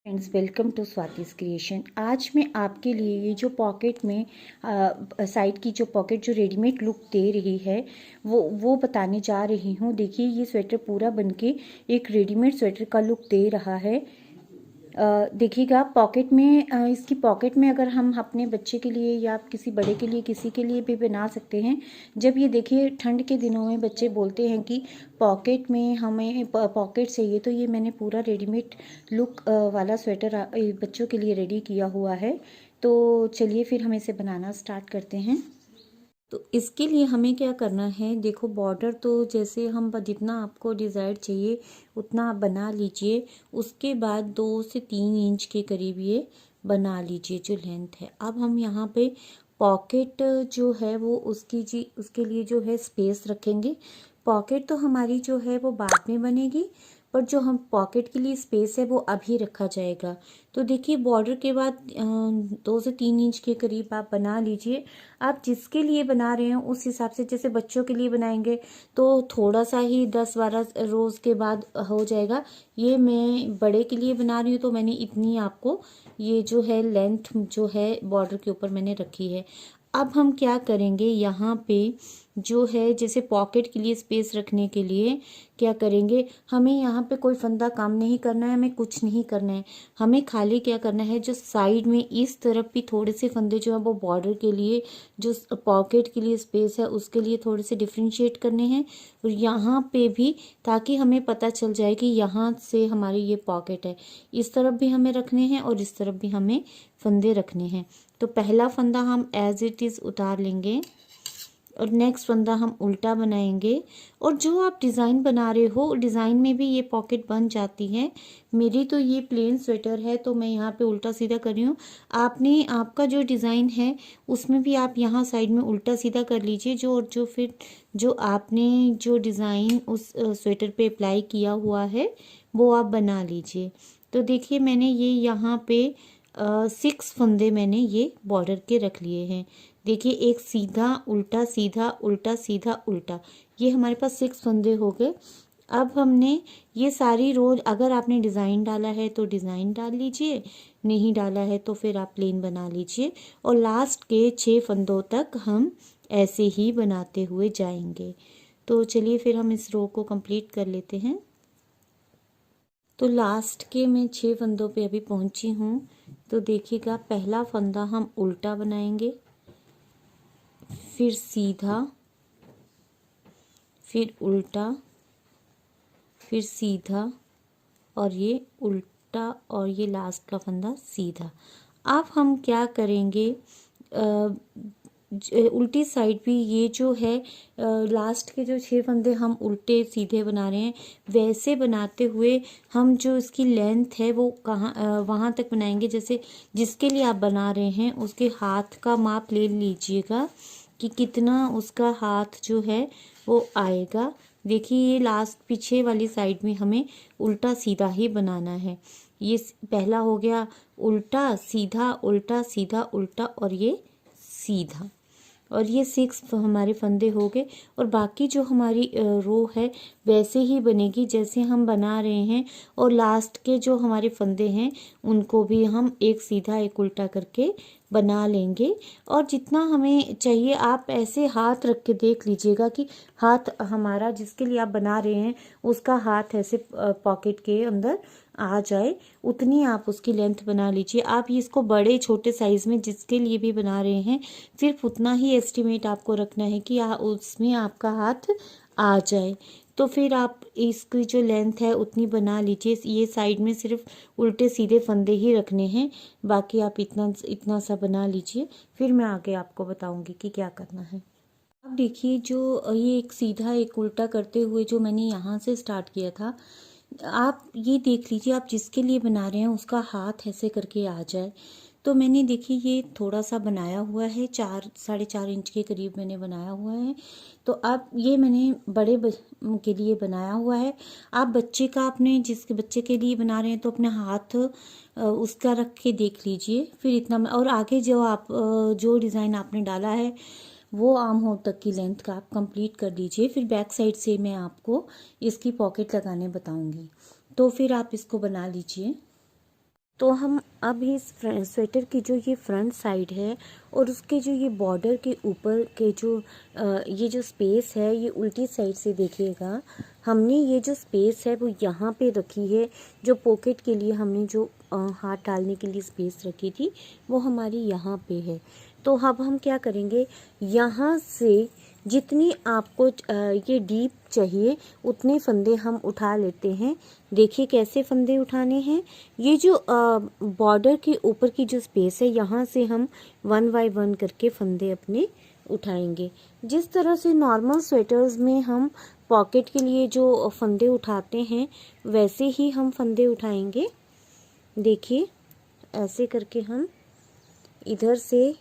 Friends, welcome to Swati's creation. आज मैं आपके लिए ये जो पॉकेट में साइड की जो पॉकेट जो रेडीमेड लुक दे रही है वो बताने जा रही हूँ। देखिए, ये स्वेटर पूरा बनके एक रेडीमेड स्वेटर का लुक दे रहा है। देखिएगा पॉकेट में, इसकी पॉकेट में अगर हम अपने बच्चे के लिए या किसी बड़े के लिए किसी के लिए भी बना सकते हैं। जब ये देखिए ठंड के दिनों में बच्चे बोलते हैं कि पॉकेट में हमें पॉकेट चाहिए, तो ये मैंने पूरा रेडीमेड लुक वाला स्वेटर बच्चों के लिए रेडी किया हुआ है। तो चलिए फिर हम इसे बनाना स्टार्ट करते हैं। तो इसके लिए हमें क्या करना है, देखो बॉर्डर तो जैसे हम जितना आपको डिज़ायर चाहिए उतना आप बना लीजिए। उसके बाद 2 से 3 इंच के करीब ये बना लीजिए जो लेंथ है। अब हम यहाँ पे पॉकेट जो है वो उसके लिए जो है स्पेस रखेंगे। पॉकेट तो हमारी जो है वो बाद में बनेगी, पर जो हम पॉकेट के लिए स्पेस है वो अभी रखा जाएगा। तो देखिए बॉर्डर के बाद 2 से 3 इंच के करीब आप बना लीजिए। आप जिसके लिए बना रहे हैं उस हिसाब से, जैसे बच्चों के लिए बनाएंगे तो थोड़ा सा ही 10-12 रोज़ के बाद हो जाएगा। ये मैं बड़े के लिए बना रही हूँ तो मैंने इतनी आपको ये जो है लेंथ जो है बॉर्डर के ऊपर मैंने रखी है। अब हम क्या करेंगे, यहाँ पे जो है जैसे पॉकेट के लिए स्पेस रखने के लिए क्या करेंगे, हमें यहाँ पे कोई फंदा काम नहीं करना है, हमें कुछ नहीं करना है। हमें खाली क्या करना है, जो साइड में इस तरफ भी थोड़े से फंदे जो है वो बॉर्डर के लिए, जो पॉकेट के लिए स्पेस है उसके लिए थोड़े से डिफ्रेंशिएट करने हैं। और यहाँ पे भी, ताकि हमें पता चल जाए कि यहाँ से हमारी ये पॉकेट है। इस तरफ भी हमें रखने हैं और इस तरफ भी हमें फंदे रखने हैं। तो पहला फंदा हम एज इट इज़ उतार लेंगे और नेक्स्ट फंदा हम उल्टा बनाएंगे। और जो आप डिज़ाइन बना रहे हो डिज़ाइन में भी ये पॉकेट बन जाती है। मेरी तो ये प्लेन स्वेटर है तो मैं यहाँ पे उल्टा सीधा कर रही हूँ। आपका जो डिज़ाइन है उसमें भी आप यहाँ साइड में उल्टा सीधा कर लीजिए। जो आपने जो डिज़ाइन उस स्वेटर पे अप्लाई किया हुआ है वो आप बना लीजिए। तो देखिए मैंने ये यहाँ पे 6 फंदे मैंने ये बॉर्डर के रख लिए हैं। देखिए एक सीधा उल्टा सीधा उल्टा सीधा उल्टा, ये हमारे पास 6 फंदे हो गए। अब हमने ये सारी रोज, अगर आपने डिज़ाइन डाला है तो डिज़ाइन डाल लीजिए, नहीं डाला है तो फिर आप प्लेन बना लीजिए। और लास्ट के 6 फंदों तक हम ऐसे ही बनाते हुए जाएंगे। तो चलिए फिर हम इस रो को कंप्लीट कर लेते हैं। तो लास्ट के मैं 6 फंदों पे अभी पहुंची हूँ। तो देखिएगा पहला फंदा हम उल्टा बनाएंगे, फिर सीधा, फिर उल्टा, फिर सीधा और ये उल्टा और ये लास्ट का फंदा सीधा। अब हम क्या करेंगे, उल्टी साइड भी ये जो है लास्ट के जो 6 फंदे हम उल्टे सीधे बना रहे हैं वैसे बनाते हुए हम जो इसकी लेंथ है वो वहाँ तक बनाएंगे। जैसे जिसके लिए आप बना रहे हैं उसके हाथ का माप ले लीजिएगा कि कितना उसका हाथ जो है वो आएगा। देखिए ये लास्ट पीछे वाली साइड में हमें उल्टा सीधा ही बनाना है। ये पहला हो गया उल्टा सीधा उल्टा सीधा उल्टा और ये सीधा, और ये 6 हमारे फंदे हो गए। और बाकी जो हमारी रो है वैसे ही बनेगी जैसे हम बना रहे हैं। और लास्ट के जो हमारे फंदे हैं उनको भी हम एक सीधा एक उल्टा करके बना लेंगे। और जितना हमें चाहिए आप ऐसे हाथ रख के देख लीजिएगा कि हाथ हमारा जिसके लिए आप बना रहे हैं उसका हाथ ऐसे पॉकेट के अंदर आ जाए, उतनी आप उसकी लेंथ बना लीजिए। आप इसको बड़े छोटे साइज़ में जिसके लिए भी बना रहे हैं सिर्फ उतना ही एस्टिमेट आपको रखना है कि उसमें आपका हाथ आ जाए। तो फिर आप इसकी जो लेंथ है उतनी बना लीजिए। ये साइड में सिर्फ उल्टे सीधे फंदे ही रखने हैं, बाकी आप इतना इतना सा बना लीजिए। फिर मैं आगे आपको बताऊंगी कि क्या करना है। अब देखिए जो ये एक सीधा एक उल्टा करते हुए जो मैंने यहाँ से स्टार्ट किया था, आप ये देख लीजिए आप जिसके लिए बना रहे हैं उसका हाथ ऐसे करके आ जाए। तो मैंने देखिए ये थोड़ा सा बनाया हुआ है, 4-4.5 इंच के करीब मैंने बनाया हुआ है। तो अब ये मैंने के लिए बनाया हुआ है। आप बच्चे का, अपने जिसके बच्चे के लिए बना रहे हैं तो अपने हाथ उसका रख के देख लीजिए। फिर इतना, और आगे जो डिज़ाइन आपने डाला है वो आर्म होल तक की लेंथ का आप कंप्लीट कर लीजिए। फिर बैक साइड से मैं आपको इसकी पॉकेट लगाने बताऊंगी। तो फिर आप इसको बना लीजिए। तो हम अब इस स्वेटर की जो ये फ्रंट साइड है और उसके जो ये बॉर्डर के ऊपर के जो ये जो स्पेस है, ये उल्टी साइड से देखिएगा, हमने ये जो स्पेस है वो यहाँ पे रखी है। जो पॉकेट के लिए हमने जो हाथ डालने के लिए स्पेस रखी थी वो हमारी यहाँ पे है। तो अब हम क्या करेंगे, यहाँ से जितनी आपको ये डीप चाहिए उतने फंदे हम उठा लेते हैं। देखिए कैसे फंदे उठाने हैं। ये जो बॉर्डर के ऊपर की जो स्पेस है, यहाँ से हम 1 बाय 1 करके फंदे अपने उठाएंगे। जिस तरह से नॉर्मल स्वेटर्स में हम पॉकेट के लिए जो फंदे उठाते हैं वैसे ही हम फंदे उठाएंगे। देखिए ऐसे करके हम इधर से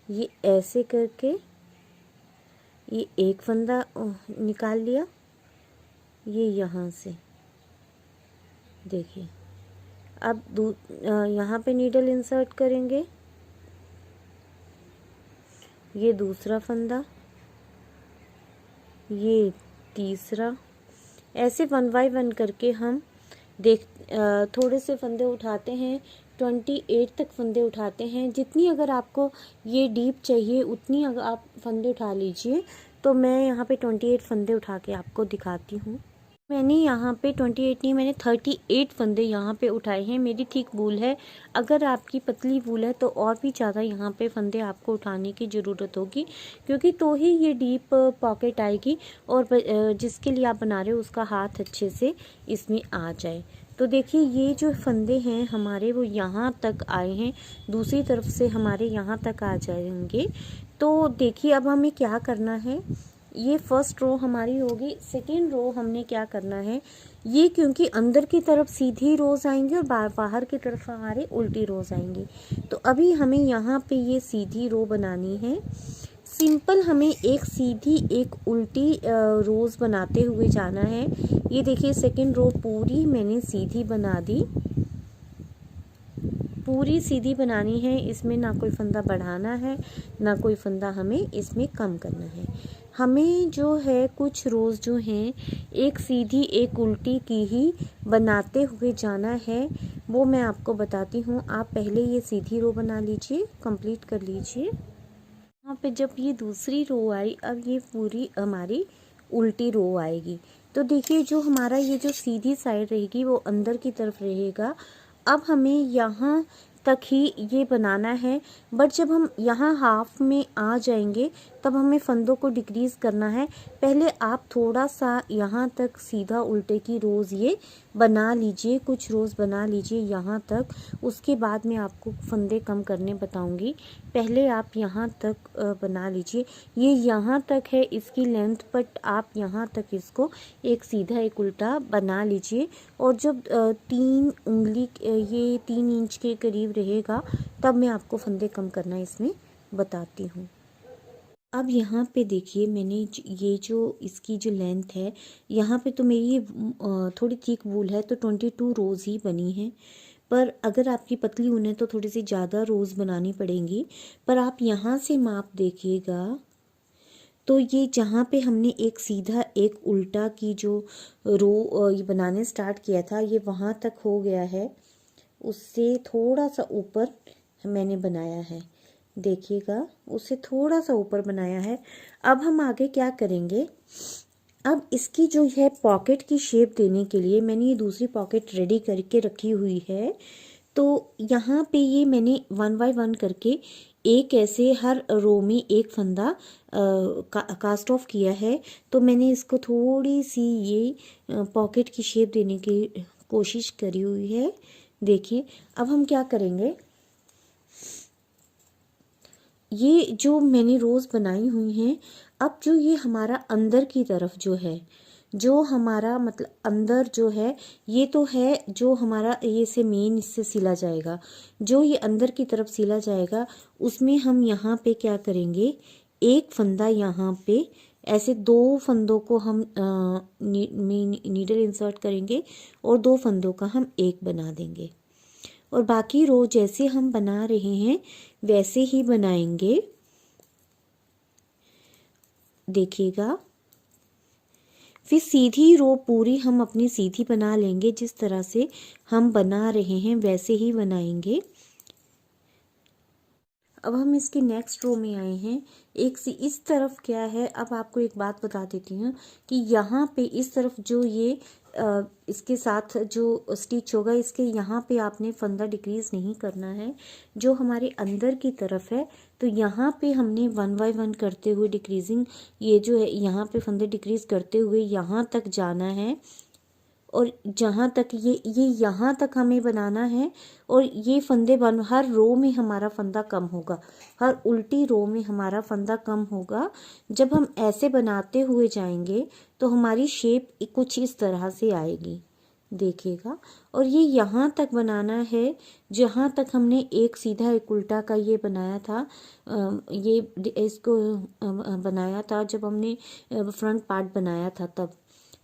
ये ऐसे करके ये एक फंदा निकाल लिया, ये यहाँ से देखिए। अब यहाँ पे नीडल इंसर्ट करेंगे, ये दूसरा फंदा, ये तीसरा, ऐसे 1 बाय 1 करके हम थोड़े से फंदे उठाते हैं। 28 तक फंदे उठाते हैं। जितनी अगर आपको ये डीप चाहिए उतनी अगर आप फंदे उठा लीजिए। तो मैं यहाँ पे 28 फंदे उठा के आपको दिखाती हूँ। मैंने यहाँ पे 28 नहीं, मैंने 38 फंदे यहाँ पे उठाए हैं। मेरी थिक वूल है, अगर आपकी पतली वूल है तो और भी ज़्यादा यहाँ पे फंदे आपको उठाने की ज़रूरत होगी, क्योंकि तो ही ये डीप पॉकेट आएगी और जिसके लिए आप बना रहे हो उसका हाथ अच्छे से इसमें आ जाए। तो देखिए ये जो फंदे हैं हमारे वो यहाँ तक आए हैं, दूसरी तरफ से हमारे यहाँ तक आ जाएंगे। तो देखिए अब हमें क्या करना है, ये फर्स्ट रो हमारी होगी। सेकेंड रो हमने क्या करना है, ये क्योंकि अंदर की तरफ सीधी रोज आएंगी और बाहर की तरफ हमारे उल्टी रोज आएंगी। तो अभी हमें यहाँ पे ये सीधी रो बनानी है। सिंपल हमें एक सीधी एक उल्टी रोज बनाते हुए जाना है। ये देखिए सेकेंड रो पूरी मैंने सीधी बना दी, पूरी सीधी बनानी है। इसमें ना कोई फंदा बढ़ाना है ना कोई फंदा हमें इसमें कम करना है। हमें जो है कुछ रोज जो हैं एक सीधी एक उल्टी की ही बनाते हुए जाना है, वो मैं आपको बताती हूँ। आप पहले ये सीधी रो बना लीजिए, कंप्लीट कर लीजिए। यहाँ पे जब ये दूसरी रो आई, अब ये पूरी हमारी उल्टी रो आएगी। तो देखिए जो हमारा ये जो सीधी साइड रहेगी वो अंदर की तरफ रहेगा। अब हमें यहाँ तक ही ये बनाना है, बट जब हम यहाँ हाफ में आ जाएंगे तब हमें फंदों को डिक्रीज़ करना है। पहले आप थोड़ा सा यहाँ तक सीधा उल्टे की रोज़ ये बना लीजिए, कुछ रोज़ बना लीजिए यहाँ तक। उसके बाद मैं आपको फंदे कम करने बताऊँगी। पहले आप यहाँ तक बना लीजिए। ये यहाँ तक है इसकी लेंथ, बट आप यहाँ तक इसको एक सीधा एक उल्टा बना लीजिए। और जब 3 उंगली ये 3 इंच के करीब रहेगा तब मैं आपको फंदे कम करना इसमें बताती हूँ। अब यहाँ पे देखिए मैंने ये जो इसकी जो लेंथ है, यहाँ पे तो मेरी थोड़ी थिक वूल है तो 22 रोज़ ही बनी है। पर अगर आपकी पतली ऊन है तो थोड़ी सी ज़्यादा रोज़ बनानी पड़ेंगी। पर आप यहाँ से माप देखिएगा तो ये जहाँ पे हमने एक सीधा एक उल्टा की जो रो ये बनाने स्टार्ट किया था, ये वहाँ तक हो गया है। उससे थोड़ा सा ऊपर मैंने बनाया है, देखिएगा उससे थोड़ा सा ऊपर बनाया है। अब हम आगे क्या करेंगे, अब इसकी जो है पॉकेट की शेप देने के लिए मैंने ये दूसरी पॉकेट रेडी करके रखी हुई है। तो यहाँ पे ये मैंने 1 बाय 1 करके एक ऐसे हर रो में एक फंदा कास्ट ऑफ किया है। तो मैंने इसको थोड़ी सी ये पॉकेट की शेप देने की कोशिश करी हुई है। देखिए अब हम क्या करेंगे, ये जो मैंने रोज़ बनाई हुई हैं, अब जो ये हमारा अंदर की तरफ जो है, जो हमारा मतलब अंदर जो है, ये तो है जो हमारा ये से मेन इससे सिला जाएगा। जो ये अंदर की तरफ सिला जाएगा उसमें हम यहाँ पे क्या करेंगे, एक फंदा यहाँ पे ऐसे 2 फंदों को हम नीडल इंसर्ट करेंगे और 2 फंदों का हम एक बना देंगे। और बाकी रो जैसे हम बना रहे हैं वैसे ही बनाएंगे। देखिएगा फिर सीधी रो पूरी हम अपनी सीधी बना लेंगे, जिस तरह से हम बना रहे हैं वैसे ही बनाएंगे। अब हम इसकी नेक्स्ट रो में आए हैं। एक सी इस तरफ क्या है, अब आपको एक बात बता देती हूँ कि यहाँ पे इस तरफ जो ये इसके साथ जो स्टिच होगा, इसके यहाँ पे आपने फंदा डिक्रीज नहीं करना है। जो हमारे अंदर की तरफ है तो यहाँ पे हमने 1 बाय 1 करते हुए डिक्रीजिंग, ये जो है यहाँ पे फंदे डिक्रीज करते हुए यहाँ तक जाना है। और जहाँ तक ये यहाँ तक हमें बनाना है। और ये फंदे बन, हर रो में हमारा फंदा कम होगा, हर उल्टी रो में हमारा फंदा कम होगा। जब हम ऐसे बनाते हुए जाएंगे तो हमारी शेप कुछ इस तरह से आएगी, देखिएगा। और ये यहाँ तक बनाना है जहाँ तक हमने एक सीधा एक उल्टा का ये बनाया था, ये इसको बनाया था जब हमने फ्रंट पार्ट बनाया था तब,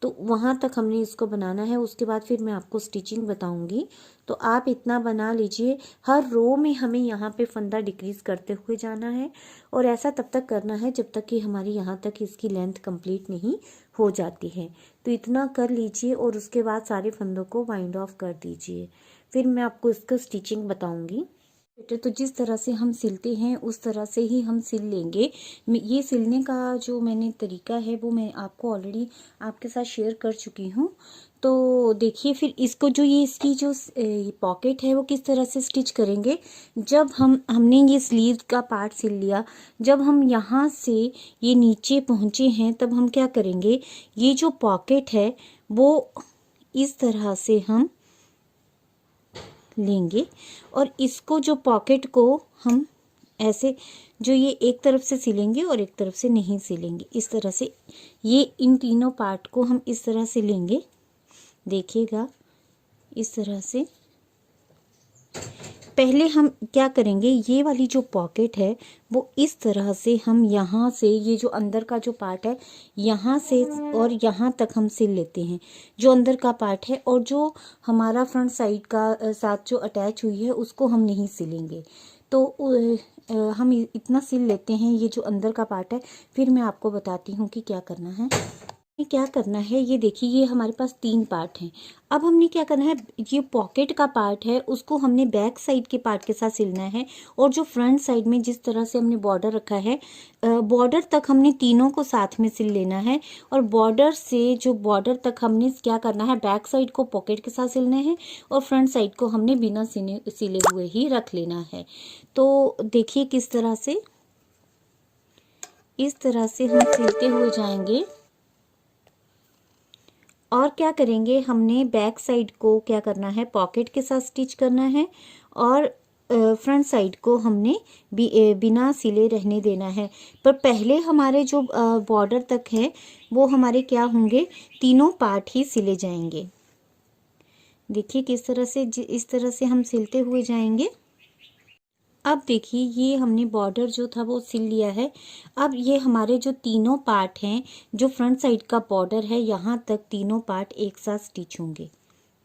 तो वहाँ तक हमने इसको बनाना है। उसके बाद फिर मैं आपको स्टिचिंग बताऊंगी। तो आप इतना बना लीजिए, हर रो में हमें यहाँ पे फंदा डिक्रीज करते हुए जाना है। और ऐसा तब तक करना है जब तक कि हमारी यहाँ तक इसकी लेंथ कंप्लीट नहीं हो जाती है। तो इतना कर लीजिए और उसके बाद सारे फंदों को वाइंड ऑफ कर दीजिए। फिर मैं आपको इसका स्टिचिंग बताऊँगी। तो जिस तरह से हम सिलते हैं उस तरह से ही हम सिल लेंगे। ये सिलने का जो मैंने तरीका है वो मैं आपको ऑलरेडी आपके साथ शेयर कर चुकी हूँ। तो देखिए, फिर इसको जो ये इसकी जो पॉकेट है वो किस तरह से स्टिच करेंगे। जब हमने ये स्लीव का पार्ट सिल लिया, जब हम यहाँ से ये नीचे पहुँचे हैं तब हम क्या करेंगे, ये जो पॉकेट है वो इस तरह से हम लेंगे। और इसको जो पॉकेट को हम ऐसे, जो ये एक तरफ से सिलेंगे और एक तरफ से नहीं सिलेंगे, इस तरह से ये इन तीनों पार्ट को हम इस तरह से लेंगे, देखिएगा इस तरह से। पहले हम क्या करेंगे, ये वाली जो पॉकेट है वो इस तरह से हम यहाँ से, ये जो अंदर का जो पार्ट है यहाँ से और यहाँ तक हम सिल लेते हैं, जो अंदर का पार्ट है। और जो हमारा फ्रंट साइड का साथ जो अटैच हुई है उसको हम नहीं सिलेंगे। तो हम इतना सिल लेते हैं ये जो अंदर का पार्ट है। फिर मैं आपको बताती हूँ कि क्या करना है। क्या करना है, ये देखिए, ये हमारे पास 3 पार्ट हैं। अब हमने क्या करना है, ये पॉकेट का पार्ट है उसको हमने बैक साइड के पार्ट के साथ सिलना है। और जो फ्रंट साइड में जिस तरह से हमने बॉर्डर रखा है, बॉर्डर तक हमने तीनों को साथ में सिल लेना है। और बॉर्डर से जो बॉर्डर तक हमने क्या करना है, बैक साइड को पॉकेट के साथ सिलना है और फ्रंट साइड को हमने बिना सिले हुए ही रख लेना है। तो देखिए किस तरह से, इस तरह से हम सिलते हुए जाएंगे। और क्या करेंगे, हमने बैक साइड को क्या करना है, पॉकेट के साथ स्टिच करना है। और फ्रंट साइड को हमने बिना सिले रहने देना है। पर पहले हमारे जो बॉर्डर तक है वो हमारे क्या होंगे, तीनों पार्ट ही सिले जाएंगे। देखिए किस तरह से, इस तरह से हम सिलते हुए जाएंगे। अब देखिए, ये हमने बॉर्डर जो था वो सिल लिया है। अब ये हमारे जो तीनों पार्ट हैं, जो फ्रंट साइड का बॉर्डर है, यहाँ तक तीनों पार्ट एक साथ स्टिच होंगे।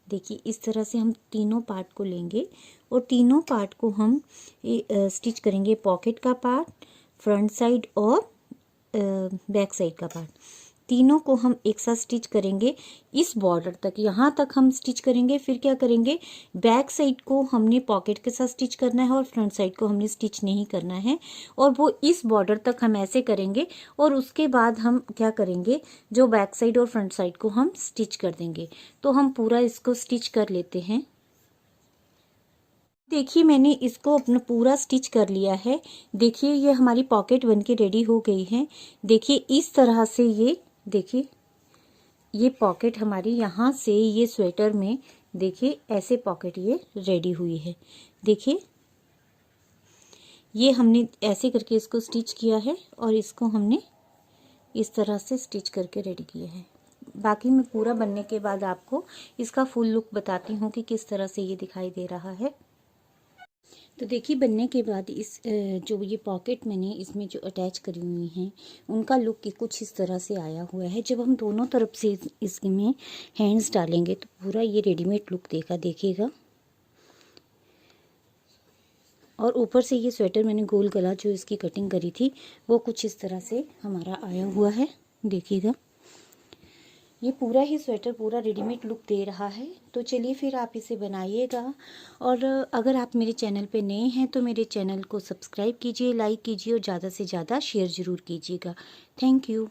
देखिए इस तरह से हम तीनों पार्ट को लेंगे और तीनों पार्ट को हम स्टिच करेंगे। पॉकेट का पार्ट, फ्रंट साइड और बैक साइड का पार्ट, तीनों को हम एक साथ स्टिच करेंगे इस बॉर्डर तक, यहाँ तक हम स्टिच करेंगे। फिर क्या करेंगे, बैक साइड को हमने पॉकेट के साथ स्टिच करना है और फ्रंट साइड को हमने स्टिच नहीं करना है। और वो इस बॉर्डर तक हम ऐसे करेंगे। और उसके बाद हम क्या करेंगे, जो बैक साइड और फ्रंट साइड को हम स्टिच कर देंगे। तो हम पूरा इसको स्टिच कर लेते हैं। देखिए मैंने इसको अपना पूरा स्टिच कर लिया है। देखिए ये हमारी पॉकेट बनके रेडी हो गई है। देखिए इस तरह से, ये देखिए ये पॉकेट हमारी यहाँ से ये स्वेटर में, देखिए ऐसे पॉकेट ये रेडी हुई है। देखिए ये हमने ऐसे करके इसको स्टिच किया है और इसको हमने इस तरह से स्टिच करके रेडी किया है। बाकी मैं पूरा बनने के बाद आपको इसका फुल लुक बताती हूँ कि किस तरह से ये दिखाई दे रहा है। तो देखिए बनने के बाद इस जो ये पॉकेट मैंने इसमें जो अटैच करी हुई हैं उनका लुक की कुछ इस तरह से आया हुआ है। जब हम दोनों तरफ से इसमें हैंड्स डालेंगे तो पूरा ये रेडीमेड लुक देखिएगा। और ऊपर से ये स्वेटर मैंने गोल गला जो इसकी कटिंग करी थी वो कुछ इस तरह से हमारा आया हुआ है, देखिएगा। ये पूरा ही स्वेटर पूरा रेडीमेड लुक दे रहा है। तो चलिए फिर आप इसे बनाइएगा। और अगर आप मेरे चैनल पे नए हैं तो मेरे चैनल को सब्सक्राइब कीजिए, लाइक कीजिए और ज़्यादा से ज़्यादा शेयर ज़रूर कीजिएगा। Thank you.